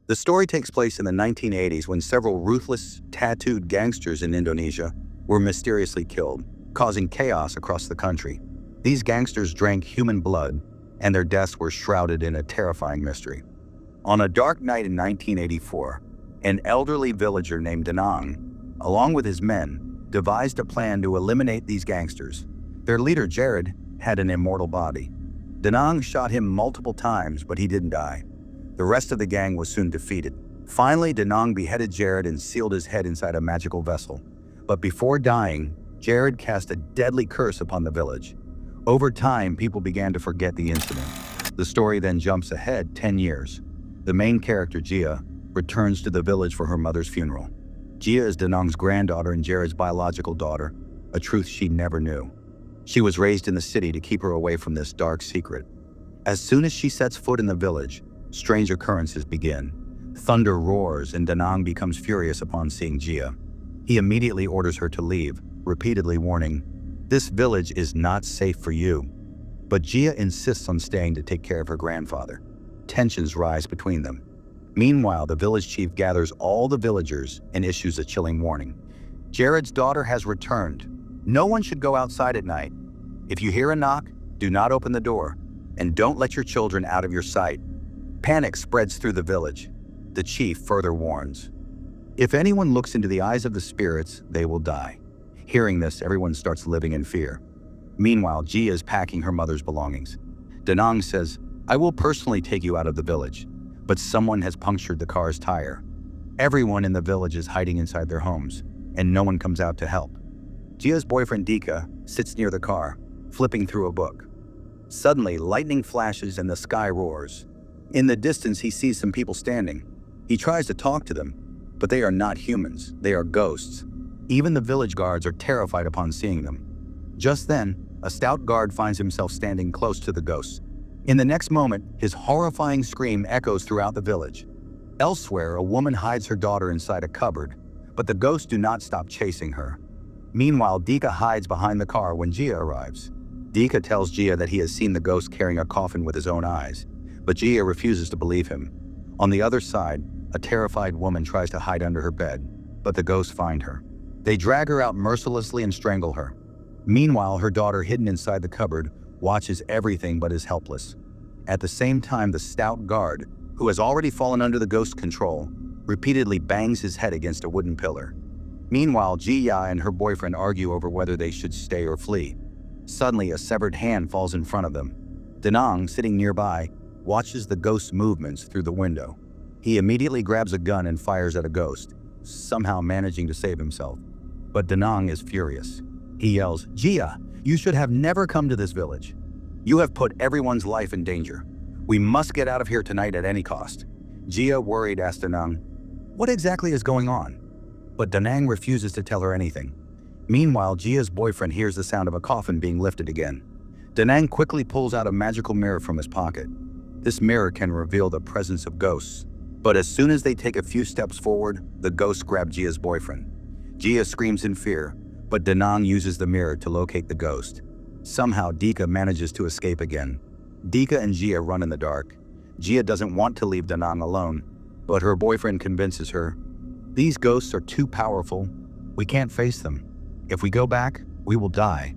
The story takes place in the 1980s when several ruthless, tattooed gangsters in Indonesia were mysteriously killed, causing chaos across the country. These gangsters drank human blood, and their deaths were shrouded in a terrifying mystery. On a dark night in 1984, an elderly villager named Danang, along with his men, devised a plan to eliminate these gangsters. Their leader, Jared, had an immortal body. Danang shot him multiple times, but he didn't die. The rest of the gang was soon defeated. Finally, Danang beheaded Jared and sealed his head inside a magical vessel. But before dying, Jared cast a deadly curse upon the village. Over time, people began to forget the incident. The story then jumps ahead 10 years. The main character, Gia, returns to the village for her mother's funeral. Gia is Danang's granddaughter and Jared's biological daughter, a truth she never knew. She was raised in the city to keep her away from this dark secret. As soon as she sets foot in the village, strange occurrences begin. Thunder roars and Danang becomes furious upon seeing Gia. He immediately orders her to leave, repeatedly warning, "This village is not safe for you." But Gia insists on staying to take care of her grandfather. Tensions rise between them. Meanwhile, the village chief gathers all the villagers and issues a chilling warning. Jared's daughter has returned. No one should go outside at night. If you hear a knock, do not open the door, and don't let your children out of your sight. Panic spreads through the village. The chief further warns, "If anyone looks into the eyes of the spirits, they will die." Hearing this, everyone starts living in fear. Meanwhile, Gia is packing her mother's belongings. Danang says, "I will personally take you out of the village," but someone has punctured the car's tire. Everyone in the village is hiding inside their homes, and no one comes out to help. Gia's boyfriend Dika sits near the car, flipping through a book. Suddenly, lightning flashes and the sky roars. In the distance, he sees some people standing. He tries to talk to them, but they are not humans, they are ghosts. Even the village guards are terrified upon seeing them. Just then, a stout guard finds himself standing close to the ghosts. In the next moment, his horrifying scream echoes throughout the village. Elsewhere, a woman hides her daughter inside a cupboard, but the ghosts do not stop chasing her. Meanwhile, Dika hides behind the car when Gia arrives. Dika tells Gia that he has seen the ghost carrying a coffin with his own eyes, but Gia refuses to believe him. On the other side, a terrified woman tries to hide under her bed, but the ghosts find her. They drag her out mercilessly and strangle her. Meanwhile, her daughter, hidden inside the cupboard, watches everything but is helpless. At the same time, the stout guard, who has already fallen under the ghost's control, repeatedly bangs his head against a wooden pillar. Meanwhile, Gia and her boyfriend argue over whether they should stay or flee. Suddenly, a severed hand falls in front of them. Danang, sitting nearby, watches the ghost's movements through the window. He immediately grabs a gun and fires at a ghost, somehow managing to save himself. But Danang is furious. He yells, "Gia, you should have never come to this village. You have put everyone's life in danger. We must get out of here tonight at any cost." Gia, worried, asks Danang, "What exactly is going on?" But Danang refuses to tell her anything. Meanwhile, Gia's boyfriend hears the sound of a coffin being lifted again. Danang quickly pulls out a magical mirror from his pocket. This mirror can reveal the presence of ghosts. But as soon as they take a few steps forward, the ghosts grab Gia's boyfriend. Gia screams in fear, but Danang uses the mirror to locate the ghost. Somehow, Dika manages to escape again. Dika and Gia run in the dark. Gia doesn't want to leave Danang alone, but her boyfriend convinces her, "These ghosts are too powerful. We can't face them. If we go back, we will die."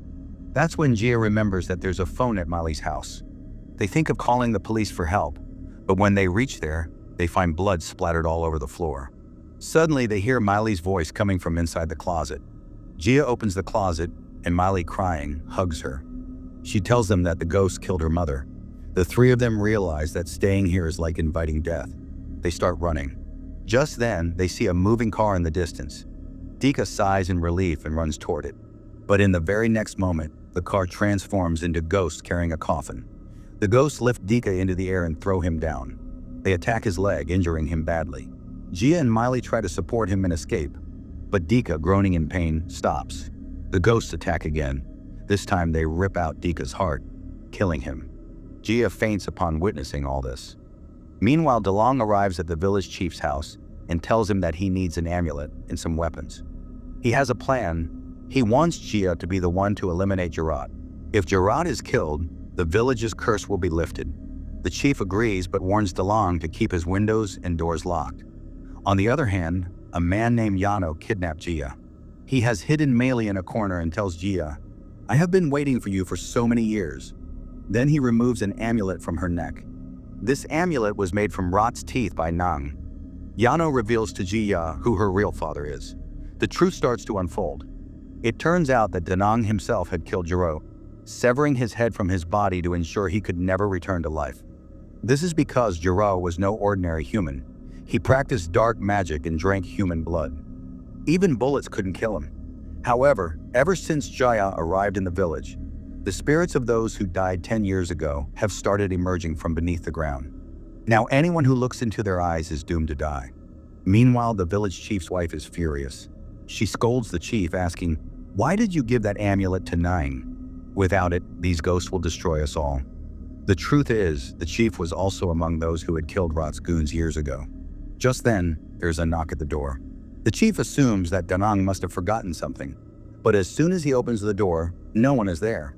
That's when Gia remembers that there's a phone at Miley's house. They think of calling the police for help, but when they reach there, they find blood splattered all over the floor. Suddenly, they hear Miley's voice coming from inside the closet. Gia opens the closet, and Miley, crying, hugs her. She tells them that the ghost killed her mother. The three of them realize that staying here is like inviting death. They start running. Just then, they see a moving car in the distance. Dika sighs in relief and runs toward it. But in the very next moment, the car transforms into ghosts carrying a coffin. The ghosts lift Dika into the air and throw him down. They attack his leg, injuring him badly. Gia and Miley try to support him and escape, but Dika, groaning in pain, stops. The ghosts attack again. This time they rip out Dika's heart, killing him. Gia faints upon witnessing all this. Meanwhile, Dalong arrives at the village chief's house and tells him that he needs an amulet and some weapons. He has a plan. He wants Gia to be the one to eliminate Gerard. If Gerard is killed, the village's curse will be lifted. The chief agrees but warns Dalang to keep his windows and doors locked. On the other hand, a man named Yano kidnapped Gia. He has hidden Meili in a corner and tells Gia, "I have been waiting for you for so many years." Then he removes an amulet from her neck. This amulet was made from Rot's teeth by Nang. Yano reveals to Gia who her real father is. The truth starts to unfold. It turns out that Danang himself had killed Jiro, severing his head from his body to ensure he could never return to life. This is because Jiro was no ordinary human. He practiced dark magic and drank human blood. Even bullets couldn't kill him. However, ever since Jaya arrived in the village, the spirits of those who died 10 years ago have started emerging from beneath the ground. Now anyone who looks into their eyes is doomed to die. Meanwhile, the village chief's wife is furious. She scolds the chief, asking, "Why did you give that amulet to Nang? Without it, these ghosts will destroy us all." The truth is, the chief was also among those who had killed Rot's goons years ago. Just then, there's a knock at the door. The chief assumes that Danang must have forgotten something, but as soon as he opens the door, no one is there.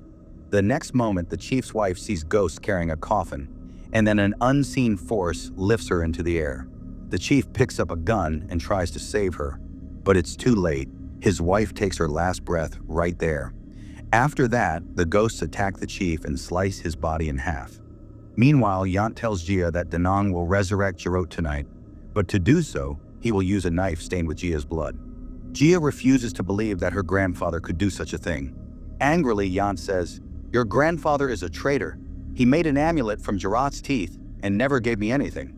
The next moment, the chief's wife sees ghosts carrying a coffin, and then an unseen force lifts her into the air. The chief picks up a gun and tries to save her, but it's too late. His wife takes her last breath right there. After that, the ghosts attack the chief and slice his body in half. Meanwhile, Yant tells Gia that Danang will resurrect Jirot tonight, but to do so, he will use a knife stained with Gia's blood. Gia refuses to believe that her grandfather could do such a thing. Angrily, Yant says, "Your grandfather is a traitor. He made an amulet from Jirot's teeth and never gave me anything."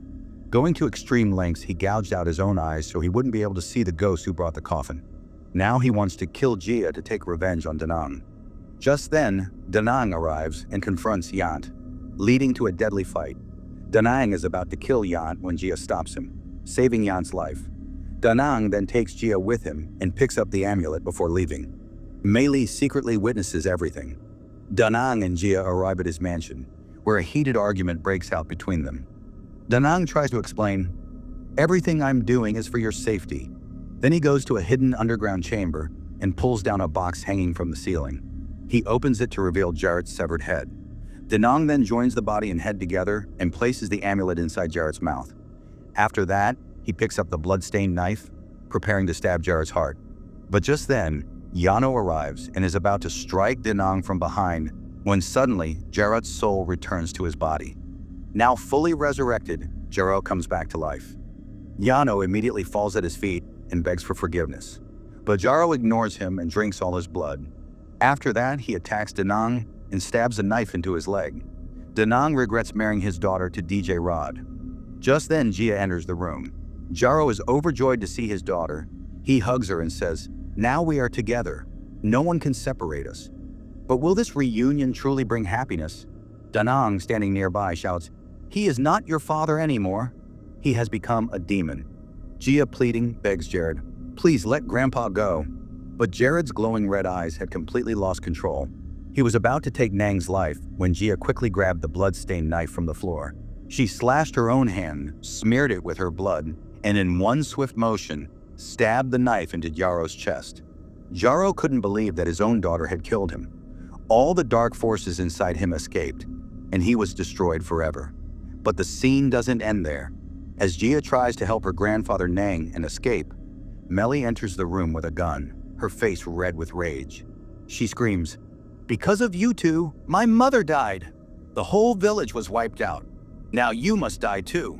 Going to extreme lengths, he gouged out his own eyes so he wouldn't be able to see the ghost who brought the coffin. Now he wants to kill Gia to take revenge on Danang. Just then, Danang arrives and confronts Yant, leading to a deadly fight. Danang is about to kill Yant when Gia stops him, saving Yant's life. Danang then takes Gia with him and picks up the amulet before leaving. Meili secretly witnesses everything. Danang and Gia arrive at his mansion, where a heated argument breaks out between them. Danang tries to explain, "Everything I'm doing is for your safety." Then he goes to a hidden underground chamber and pulls down a box hanging from the ceiling. He opens it to reveal Jarrett's severed head. Danang then joins the body and head together and places the amulet inside Jarrett's mouth. After that, he picks up the blood-stained knife, preparing to stab Jarrett's heart. But just then, Yano arrives and is about to strike Danang from behind when suddenly Jarrett's soul returns to his body. Now fully resurrected, Jarrett comes back to life. Yano immediately falls at his feet and begs for forgiveness. But Jarrett ignores him and drinks all his blood. After that, he attacks Danang and stabs a knife into his leg. Danang regrets marrying his daughter to DJ Rod. Just then, Gia enters the room. Jarrett is overjoyed to see his daughter. He hugs her and says, "Now we are together. No one can separate us." But will this reunion truly bring happiness? Danang, standing nearby, shouts, "He is not your father anymore. He has become a demon." Gia, pleading, begs Jared, "Please let Grandpa go." But Jared's glowing red eyes had completely lost control. He was about to take Nang's life when Gia quickly grabbed the blood-stained knife from the floor. She slashed her own hand, smeared it with her blood, and in one swift motion, stabbed the knife into Jaro's chest. Jaro couldn't believe that his own daughter had killed him. All the dark forces inside him escaped, and he was destroyed forever. But the scene doesn't end there. As Gia tries to help her grandfather Nang and escape, Meili enters the room with a gun, her face red with rage. She screams, "Because of you two, my mother died. The whole village was wiped out. Now you must die too."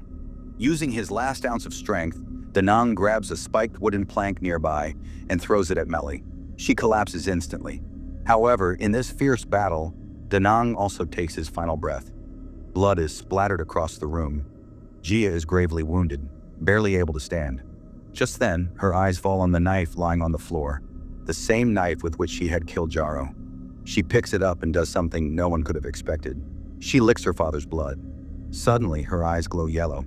Using his last ounce of strength, Danang grabs a spiked wooden plank nearby and throws it at Meili. She collapses instantly. However, in this fierce battle, Danang also takes his final breath. Blood is splattered across the room. Gia is gravely wounded, barely able to stand. Just then, her eyes fall on the knife lying on the floor, the same knife with which she had killed Jaro. She picks it up and does something no one could have expected. She licks her father's blood. Suddenly, her eyes glow yellow.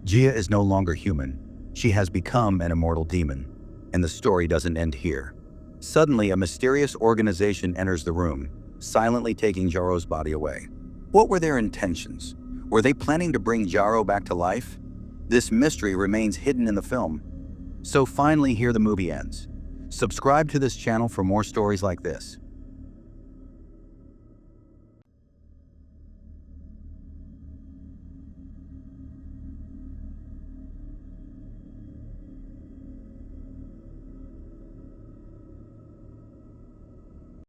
Gia is no longer human. She has become an immortal demon. And the story doesn't end here. Suddenly, a mysterious organization enters the room, silently taking Jaro's body away. What were their intentions? Were they planning to bring Jaro back to life? This mystery remains hidden in the film. So finally, here the movie ends. Subscribe to this channel for more stories like this.